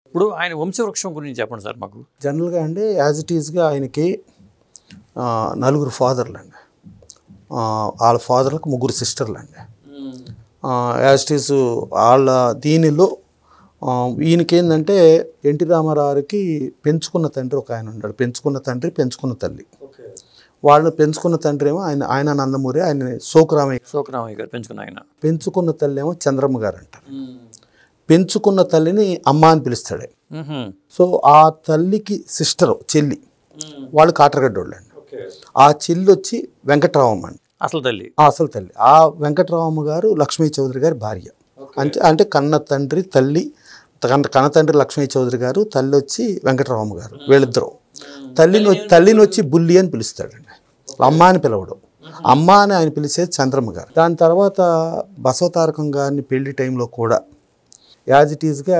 ఇప్పుడు ఆయన వంశవృక్షం గురించి చెప్పండి సార్ మాకు. జనరల్గా అండి యాజ్ ఇట్ ఈస్గా ఆయనకి నలుగురు ఫాదర్లు అండి. వాళ్ళ ఫాదర్లకు ముగ్గురు సిస్టర్లు అండి. యాజ్ ఇట్ ఈస్ వాళ్ళ దీనిలో ఈయనకి ఏంటంటే ఎన్టీ రామారావుకి పెంచుకున్న తండ్రి ఒక ఆయన ఉన్నాడు. పెంచుకున్న తండ్రి పెంచుకున్న తల్లి. వాళ్ళు పెంచుకున్న తండ్రి ఏమో ఆయన నందమూరి, ఆయన సోకరామయ్య గారు పెంచుకున్న ఆయన. పెంచుకున్న తల్లి ఏమో చంద్రమ్మ గారు అంటారు. పెంచుకున్న తల్లిని అమ్మ అని పిలుస్తాడు. సో ఆ తల్లికి సిస్టరు చెల్లి, వాళ్ళు కాటరగడ్డోళ్ళు అండి. ఆ చెల్లి వచ్చి వెంకట్రామమ్మ అండి, అసలు తల్లి. అసలు తల్లి. ఆ వెంకట్రామమ్మ గారు లక్ష్మీ చౌదరి గారి భార్య. అంటే కన్న తండ్రి తల్లి, కన్న తండ్రి లక్ష్మీ చౌదరి గారు, తల్లి వచ్చి వెంకట్రామమ్మ గారు. వీళ్ళిద్దరు తల్లిని వచ్చి బుల్లి అని పిలుస్తాడండి. అమ్మ అని పిలవడం. అమ్మ అని ఆయన పిలిచేది చంద్రమ్మ గారు. దాని తర్వాత బసవతారకం గారిని పెళ్లి టైంలో కూడా యాజ్ ఇట్ ఈస్గా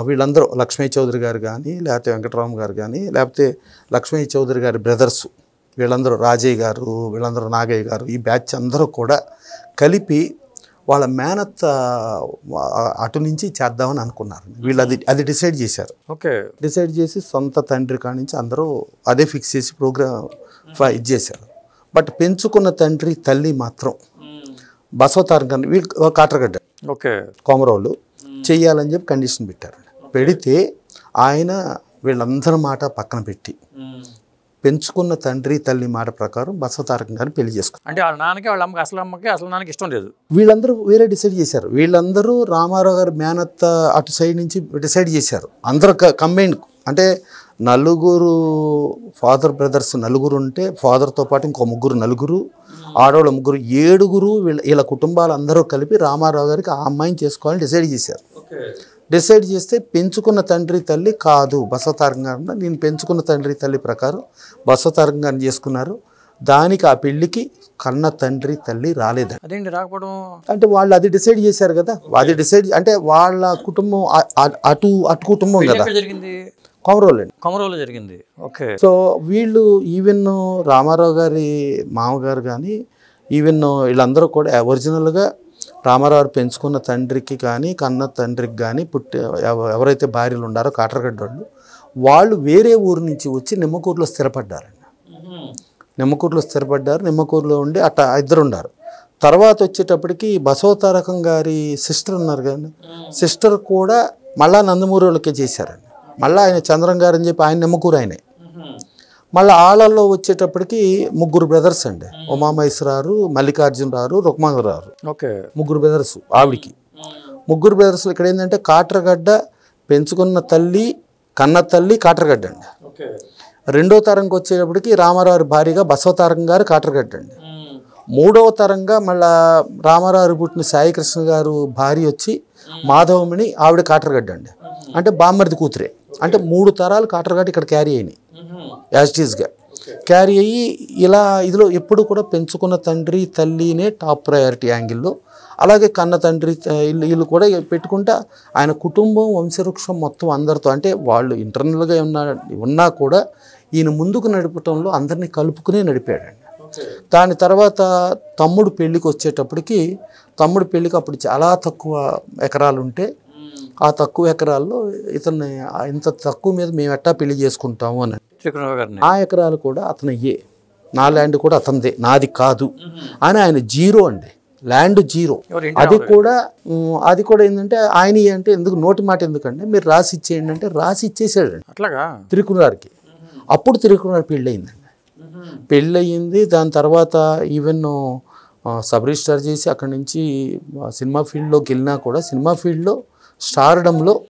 వీళ్ళందరూ లక్ష్మీ చౌదరి గారు కానీ, లేకపోతే వెంకటరామ గారు కానీ, లేకపోతే లక్ష్మీ చౌదరి గారి బ్రదర్స్ వీళ్ళందరూ, రాజయ్య గారు, వీళ్ళందరూ నాగయ్య గారు, ఈ బ్యాచ్ అందరూ కూడా కలిపి వాళ్ళ మేనత్త అటు నుంచి చేద్దామని అనుకున్నారు. వీళ్ళు అది డిసైడ్ చేశారు. డిసైడ్ చేసి సొంత తండ్రి కాడి నుంచి అందరూ అదే ఫిక్స్ చేసి ప్రోగ్రామ్ ఇది చేశారు. బట్ పెంచుకున్న తండ్రి తల్లి మాత్రం బసవతారకం వీళ్ళు కాటరగడ్డ కోమరావులు చెయ్యాలని చెప్పి కండిషన్ పెట్టారు. పెడితే ఆయన వీళ్ళందరి మాట పక్కన పెట్టి పెంచుకున్న తండ్రి తల్లి మాట ప్రకారం బసవతారకం గారిని పెళ్లి చేసుకున్నారు. అంటే వాళ్ళ నాన్నకి వాళ్ళ అమ్మకి అసలు నాన్నకి ఇష్టం లేదు. వీళ్ళందరూ వేరే డిసైడ్ చేశారు. వీళ్ళందరూ రామారావు గారి మేనత్త అటు సైడ్ నుంచి డిసైడ్ చేశారు. అందరూ కంబైన్. అంటే నలుగురు ఫాదర్ బ్రదర్స్ నలుగురు ఉంటే ఫాదర్తో పాటు ఇంకో నలుగురు ఆడవాళ్ళ ముగ్గురు, 7గురు వీళ్ళ కుటుంబాలు అందరూ కలిపి రామారావు గారికి ఆ అమ్మాయిని చేసుకోవాలని డిసైడ్ చేశారు. డిసైడ్ చేస్తే పెంచుకున్న తండ్రి తల్లి కాదు బసవతారకం గారు, నేను పెంచుకున్న తండ్రి తల్లి ప్రకారం బసవతారకం గారిని చేసుకున్నారు. దానికి ఆ పెళ్లికి కన్న తండ్రి తల్లి రాలేదండి. అదేంటి రాకపోవడం అంటే వాళ్ళు అది డిసైడ్ చేశారు కదా. అది డిసైడ్ అంటే వాళ్ళ కుటుంబం అటు కుటుంబం కదా. కొమరోలు జరిగింది. సో వీళ్ళు ఈవెన్ రామారావు గారి మామగారు కానీ ఈవెన్ వీళ్ళందరూ కూడా ఒరిజినల్గా రామారావు పెంచుకున్న తండ్రికి కానీ కన్న తండ్రికి కానీ ఎవరైతే భార్యలు ఉన్నారో కాటరగడ్డ వాళ్ళు వేరే ఊరు నుంచి వచ్చి నిమ్మకూరులో స్థిరపడ్డారండి. నిమ్మకూరులో ఉండి ఇద్దరు ఉన్నారు. తర్వాత వచ్చేటప్పటికి బసవతారకం గారి సిస్టర్ ఉన్నారు కానీ సిస్టర్ కూడా మళ్ళా నందమూరి వాళ్ళకే చేశారండి. మళ్ళీ ఆయన చంద్రం గారు అని చెప్పి ఆయన నిమ్మకూరు ఆయనే. మళ్ళీ ఆళ్ళల్లో వచ్చేటప్పటికి 3 బ్రదర్స్ అండి. ఉమామహేశ్వరరావు, మల్లికార్జునరావు, రుక్మాంగరావు, 3 బ్రదర్స్ ఆవిడికి. 3 బ్రదర్స్ ఇక్కడ ఏంటంటే కాటరగడ్డ పెంచుకున్న తల్లి కన్న తల్లి కాటరగడ్డ అండి. రెండో తరంకి వచ్చేటప్పటికి రామారావు భార్యగా బసవతారకం గారు కాటరగడ్డ అండి. 3వ తరంగా మళ్ళా రామారావు పుట్టిన సాయికృష్ణ గారు భార్య వచ్చి మాధవమణి, ఆవిడ కాటరగడ్డ అండి. అంటే బామ్మర్ది కూతురే. అంటే 3 తరాలు కాటరగడ్డ ఇక్కడ క్యారీ అయినాయి. యాజ్ ఇట్ ఈస్గా క్యారీ అయ్యి ఇలా ఇదిలో ఎప్పుడు కూడా పెంచుకున్న తండ్రి తల్లినే టాప్ ప్రయారిటీ యాంగిల్లో, అలాగే కన్న తండ్రి వీళ్ళు కూడా పెట్టుకుంటా ఆయన కుటుంబం వంశవృక్షం మొత్తం అందరితో, అంటే వాళ్ళు ఇంటర్నల్గా ఉన్నా కూడా ఈయన ముందుకు నడపటంలో అందరినీ కలుపుకునే నడిపాడండి. దాని తర్వాత తమ్ముడు పెళ్ళికి వచ్చేటప్పటికి అప్పుడు చాలా తక్కువ ఎకరాలు ఉంటే ఆ తక్కువ ఎకరాల్లో ఇతన్ని ఇంత తక్కువ మీద మేము ఎట్టా పెళ్లి చేసుకుంటాము అని. ఆ ఎకరాలు కూడా అతనయ్యే, నా ల్యాండ్ కూడా అతనిదే, నాది కాదు అని ఆయన జీరో అండి, ల్యాండ్ జీరో. అది కూడా ఏంటంటే ఆయన అంటే ఎందుకు నోటి మాట ఎందుకంటే మీరు రాసి ఇచ్చేయండి అంటే రాసి ఇచ్చేసాడండి తిరుకునారికి. అప్పుడు తిరుకునారు పెళ్ళి అయిందండి. పెళ్ళి అయ్యింది. దాని తర్వాత ఈవెన్ సబ్ రిజిస్టార్ చేసి అక్కడి నుంచి సినిమా ఫీల్డ్లోకి వెళ్ళినా కూడా సినిమా ఫీల్డ్లో స్టార్డంలో